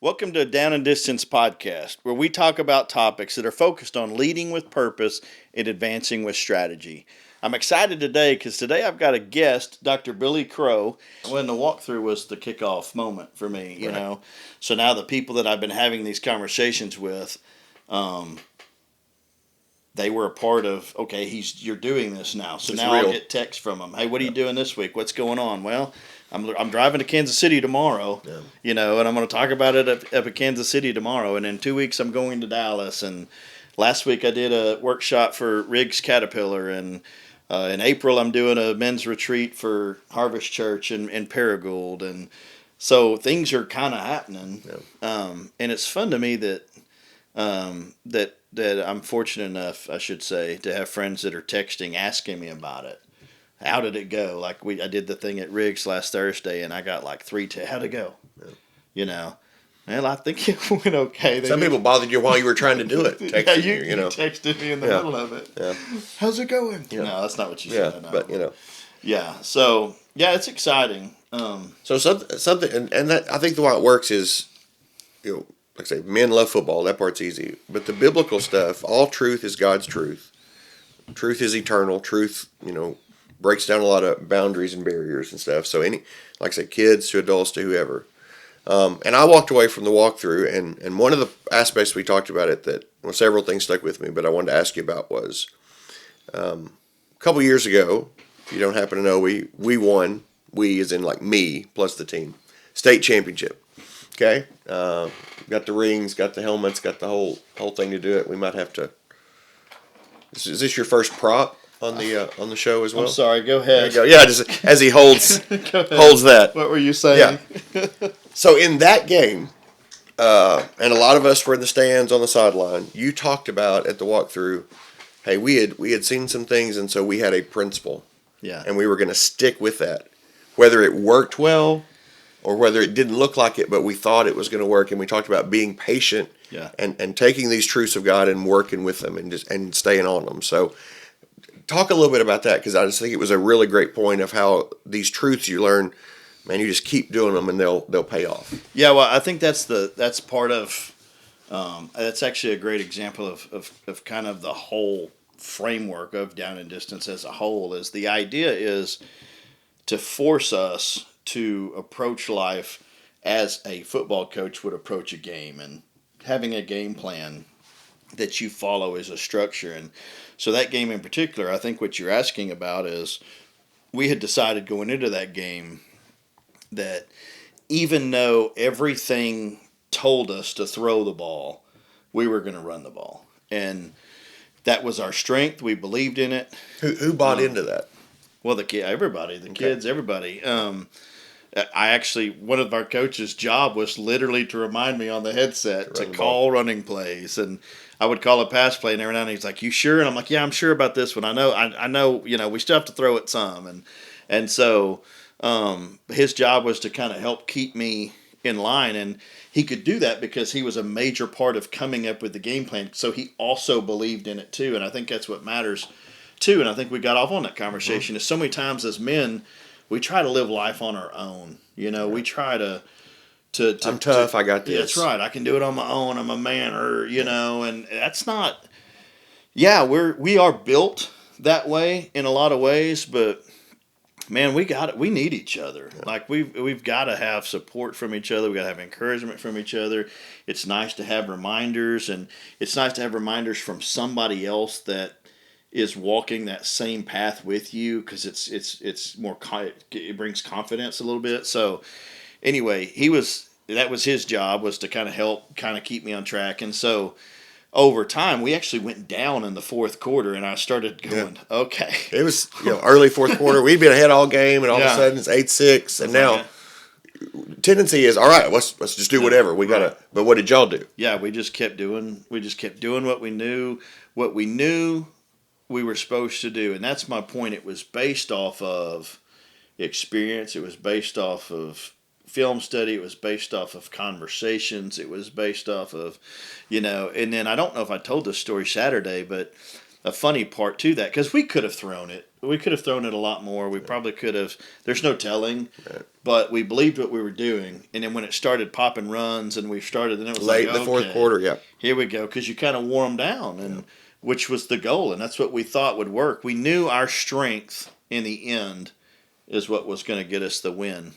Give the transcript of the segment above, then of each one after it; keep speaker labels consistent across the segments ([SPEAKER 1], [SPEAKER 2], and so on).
[SPEAKER 1] Welcome to Down and Distance Podcast, where we talk about topics that are focused on leading with purpose and advancing with strategy. I'm excited today because today I've got a guest, Dr. Billy Crow. When the walkthrough was the kickoff moment for me, you know. So now the people that I've been having these conversations with, they were a part of, okay, you're doing this now. So
[SPEAKER 2] it's
[SPEAKER 1] now
[SPEAKER 2] real.
[SPEAKER 1] I'll get texts from them. Hey, what are you doing this week? What's going on? Well, I'm driving to Kansas City tomorrow, and I'm going to talk about it up at Kansas City tomorrow. And in 2 weeks, I'm going to Dallas. And last week, I did a workshop for Riggs Caterpillar. And in April, I'm doing a men's retreat for Harvest Church in Paragould. And so things are kind of happening. And it's fun to me that I'm fortunate enough, I should say, to have friends that are texting, asking me about it. How did it go? Like I did the thing at Riggs last Thursday, and I got like how'd it go? Well, I think it went okay.
[SPEAKER 2] Some people bothered you while you were trying to do it. Texted
[SPEAKER 1] you texted me in the middle of it.
[SPEAKER 2] Yeah.
[SPEAKER 1] How's it going? No, that's not what you said.
[SPEAKER 2] Yeah, but
[SPEAKER 1] Yeah. So it's exciting.
[SPEAKER 2] So something, and that I think the way it works is, like I say, men love football. That part's easy, but the biblical stuff, all truth is God's truth. Truth is eternal. Truth, breaks down a lot of boundaries and barriers and stuff. So like I said, kids to adults to whoever. And I walked away from the walkthrough, and one of the aspects we talked about several things stuck with me, but I wanted to ask you about was, a couple years ago, if you don't happen to know, we won, we as in like me plus the team, state championship. Okay? Got the rings, got the helmets, got the whole thing to do it. We might have to. Is this your first prop on the show as well?
[SPEAKER 1] I'm sorry. Go ahead.
[SPEAKER 2] There you go. Yeah, just as he holds that.
[SPEAKER 1] What were you saying?
[SPEAKER 2] Yeah. So in that game, and a lot of us were in the stands on the sideline. You talked about at the walkthrough, hey, we had seen some things, and so we had a principle.
[SPEAKER 1] Yeah.
[SPEAKER 2] And we were going to stick with that, whether it worked well or whether it didn't look like it, but we thought it was going to work. And we talked about being patient.
[SPEAKER 1] Yeah.
[SPEAKER 2] And taking these truths of God and working with them and staying on them. So talk a little bit about that, because I just think it was a really great point of how these truths you learn, man, you just keep doing them and they'll pay off.
[SPEAKER 1] Yeah, well, I think that's part of that's actually a great example of kind of the whole framework of Down and Distance as a whole. Is the idea is to force us to approach life as a football coach would approach a game, and having a game plan that you follow as a structure. And so that game in particular, I think what you're asking about is, we had decided going into that game that even though everything told us to throw the ball, we were going to run the ball. And that was our strength. We believed in it.
[SPEAKER 2] Who bought into that?
[SPEAKER 1] Well, everybody, kids, everybody. One of our coaches' job was literally to remind me on the headset to call running plays, and I would call a pass play, and every now and then he's like, "You sure?" And I'm like, "Yeah, I'm sure about this one. I know. We still have to throw it some." And so his job was to kind of help keep me in line, and he could do that because he was a major part of coming up with the game plan. So he also believed in it too, and I think that's what matters too. And I think we got off on that conversation. Is so many times as men, we try to live life on our own. We try to I'm
[SPEAKER 2] tough. I got this.
[SPEAKER 1] Yeah, that's right. I can do it on my own. I'm a man, and that's not. Yeah, we are built that way in a lot of ways, but man, we need each other. Yeah. Like we've got to have support from each other. We got to have encouragement from each other. It's nice to have reminders, and it's nice to have reminders from somebody else that is walking that same path with you, because it's more it brings confidence a little bit. So anyway, that was his job, was to kind of help keep me on track. And so over time, we actually went down in the fourth quarter, and I started going, okay.
[SPEAKER 2] It was early fourth quarter. We'd been ahead all game, and all of a sudden it's 8-6, and now tendency is, all right, let's just do whatever we gotta. But what did y'all do?
[SPEAKER 1] Yeah, we just kept doing what we knew. We were supposed to do. And that's my point. It was based off of experience. It was based off of film study. It was based off of conversations. It was based off of, and then I don't know if I told this story Saturday, but a funny part to that because we could have thrown it. We could have thrown it a lot more. We probably could have. There's no telling, but we believed what we were doing. And then when it started popping runs and we started, then it was
[SPEAKER 2] late
[SPEAKER 1] like,
[SPEAKER 2] in the fourth
[SPEAKER 1] okay,
[SPEAKER 2] quarter. Yeah,
[SPEAKER 1] here we go, because you kind of wore them down, and which was the goal, and that's what we thought would work. We knew our strength in the end is what was going to get us the win.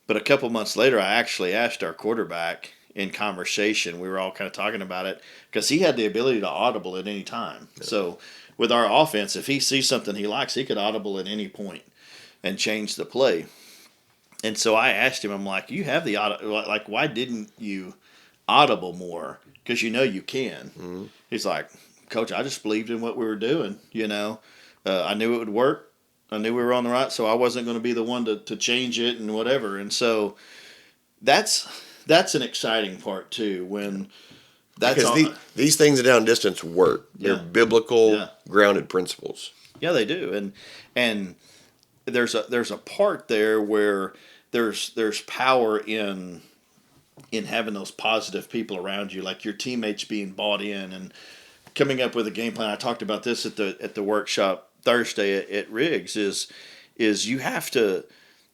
[SPEAKER 1] But a couple months later, I actually asked our quarterback in conversation. We were all kind of talking about it because he had the ability to audible at any time. Yeah. So with our offense, if he sees something he likes, he could audible at any point and change the play. And so I asked him, I'm like, you have the like, why didn't you audible more? Because you know you can. Mm-hmm. He's like, Coach, I just believed in what we were doing. I knew it would work. I knew we were on the right, so I wasn't going to be the one to change it and whatever. And so that's an exciting part too. When that's
[SPEAKER 2] because these things down distance work.
[SPEAKER 1] Yeah.
[SPEAKER 2] They're biblical, grounded principles.
[SPEAKER 1] Yeah, they do. And there's a part there where there's power in having those positive people around you, like your teammates being bought in and coming up with a game plan. I talked about this at the workshop Thursday at Riggs. Is you have to,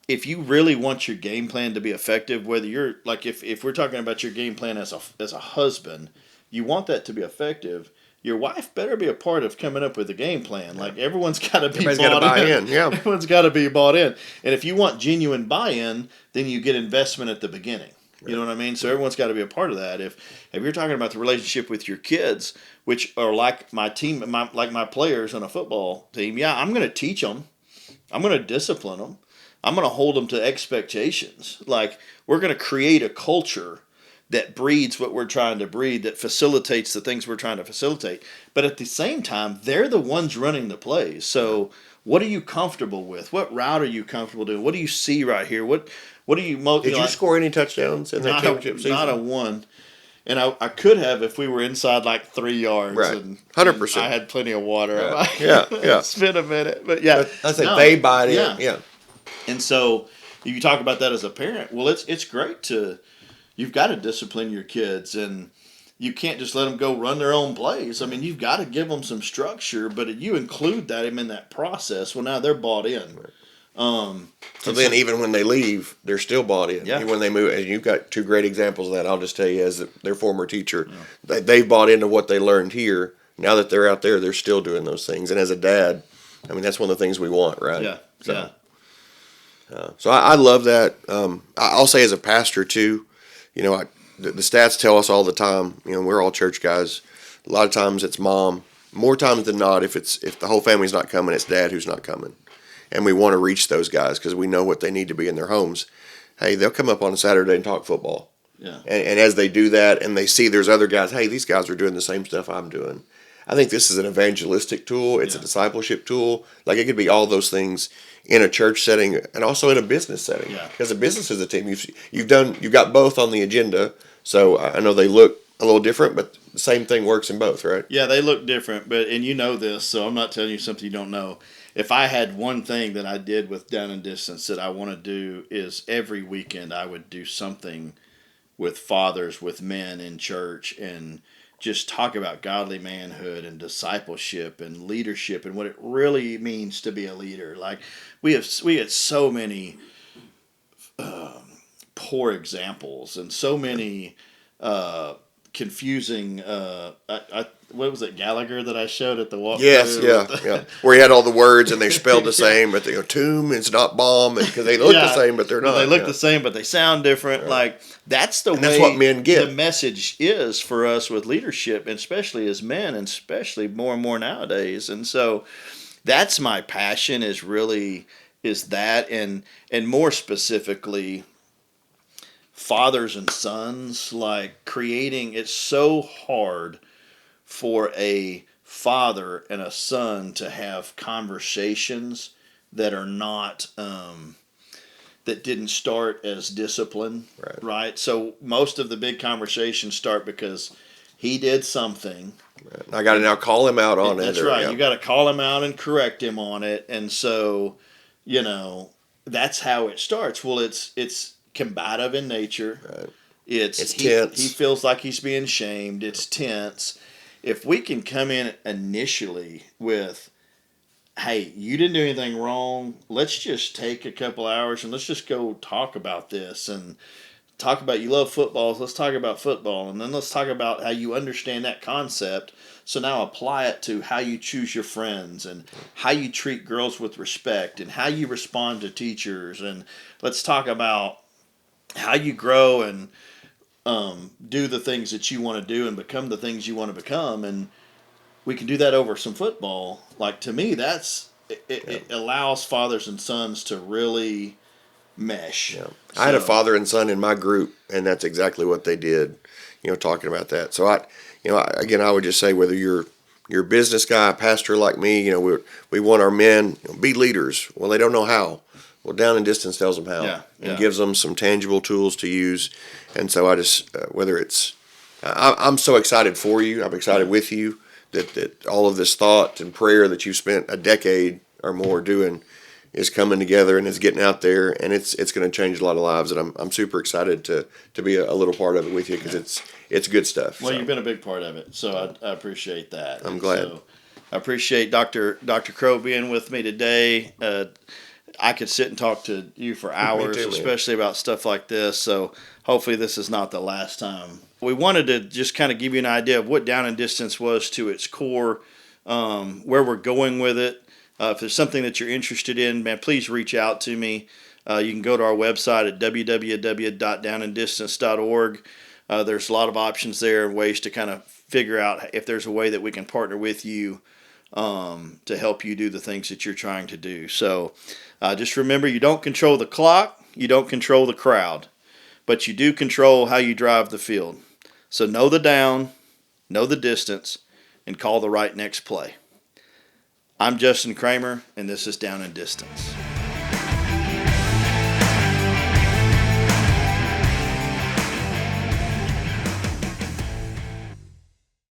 [SPEAKER 1] if you really want your game plan to be effective, whether you're like if we're talking about your game plan as a husband, you want that to be effective. Your wife better be a part of coming up with the game plan. Like everyone's got to be bought in.
[SPEAKER 2] Yeah,
[SPEAKER 1] everyone's got to be bought in. And if you want genuine buy-in, then you get investment at the beginning. You know what I mean? So everyone's got to be a part of that. If you're talking about the relationship with your kids, which are like my team, like my players on a football team, I'm going to teach them. I'm going to discipline them. I'm going to hold them to expectations. Like we're going to create a culture that breeds what we're trying to breed, that facilitates the things we're trying to facilitate. But at the same time, they're the ones running the plays. So what are you comfortable with? What route are you comfortable doing? What do you see right here? What do you most?
[SPEAKER 2] Did you score any touchdowns in that championship season?
[SPEAKER 1] Not a one. And I could have if we were inside like 3 yards.
[SPEAKER 2] Right.
[SPEAKER 1] And
[SPEAKER 2] 100%.
[SPEAKER 1] I had plenty of water.
[SPEAKER 2] Yeah.
[SPEAKER 1] It's been a minute. But yeah.
[SPEAKER 2] I said they buy it. Yeah.
[SPEAKER 1] And so you talk about that as a parent. Well, it's great you've got to discipline your kids, and you can't just let them go run their own plays. I mean, you've got to give them some structure, but you include that in that process. Well, now they're bought in.
[SPEAKER 2] So then even when they leave, they're still bought in.
[SPEAKER 1] Yeah.
[SPEAKER 2] Even when they move, and you've got two great examples of that. I'll just tell you, as their former teacher, they've bought into what they learned here. Now that they're out there, they're still doing those things. And as a dad, I mean, that's one of the things we want, right?
[SPEAKER 1] Yeah.
[SPEAKER 2] So, so I love that. I'll say as a pastor too, the stats tell us all the time, we're all church guys. A lot of times it's mom. More times than not, if the whole family's not coming, it's dad who's not coming. And we want to reach those guys because we know what they need to be in their homes. Hey, they'll come up on a Saturday and talk football.
[SPEAKER 1] Yeah.
[SPEAKER 2] And as they do that and they see there's other guys, hey, these guys are doing the same stuff I'm doing. I think this is an evangelistic tool. It's a discipleship tool. Like it could be all those things in a church setting and also in a business setting.
[SPEAKER 1] Yeah.
[SPEAKER 2] Because a business is a team. You've got both on the agenda. So I know they look a little different, but the same thing works in both, right?
[SPEAKER 1] Yeah, they look different, and you know this, so I'm not telling you something you don't know. If I had one thing that I did with Down and Distance that I want to do is every weekend I would do something with fathers, with men in church, and just talk about godly manhood and discipleship and leadership and what it really means to be a leader. Like we had so many poor examples and so many confusing. What was it, Gallagher that I showed at the walk?
[SPEAKER 2] Yes, yeah. Where he had all the words and they're spelled the same, but tomb is not bomb, because they look the same, but they're not.
[SPEAKER 1] They look the same, but they sound different. Right. Like that's the way.
[SPEAKER 2] That's what men get.
[SPEAKER 1] The message is for us with leadership, and especially as men, and especially more and more nowadays. And so, that's my passion. Is that, and more specifically, fathers and sons, like creating. It's so hard for a father and a son to have conversations that are not that didn't start as discipline, right? So most of the big conversations start because he did something.
[SPEAKER 2] Right. I got to now call him out on it.
[SPEAKER 1] That's right. Yeah. You got to call him out and correct him on it, and so that's how it starts. Well, it's combative in nature.
[SPEAKER 2] Right.
[SPEAKER 1] It's
[SPEAKER 2] tense.
[SPEAKER 1] He feels like he's being shamed. It's tense. if we can come in initially with, hey, you didn't do anything wrong. Let's just take a couple hours and let's just go talk about this and talk about, you love football. So let's talk about football. And then let's talk about how you understand that concept. So now apply it to how you choose your friends and how you treat girls with respect and how you respond to teachers. And let's talk about how you grow and do the things that you want to do and become the things you want to become. And we can do that over some football. Like, to me, it allows fathers and sons to really mesh.
[SPEAKER 2] Yeah. I had a father and son in my group, and that's exactly what they did. Talking about that. So again, I would just say whether you're a business guy, a pastor like me, we want our men be leaders. Well, they don't know how. Well, Down and Distance tells them how, and gives them some tangible tools to use. And so I just whether it's I'm so excited for you. I'm excited with you that all of this thought and prayer that you've spent a decade or more doing is coming together and is getting out there, and it's going to change a lot of lives. And I'm super excited to be a little part of it with you, because it's good stuff.
[SPEAKER 1] Well, you've been a big part of it, so I appreciate that.
[SPEAKER 2] I'm glad.
[SPEAKER 1] So I appreciate Dr. Crow being with me today. I could sit and talk to you for hours,
[SPEAKER 2] too,
[SPEAKER 1] especially about stuff like this. So hopefully this is not the last time. We wanted to just kind of give you an idea of what Down and Distance was to its core, where we're going with it. If there's something that you're interested in, man, please reach out to me. You can go to our website at www.downanddistance.org. There's a lot of options there and ways to kind of figure out if there's a way that we can partner with you to help you do the things that you're trying to do. So just remember, you don't control the clock, you don't control the crowd, but you do control how you drive the field. So know the down, know the distance, and call the right next play. I'm Justin Kramer, and this is Down and Distance.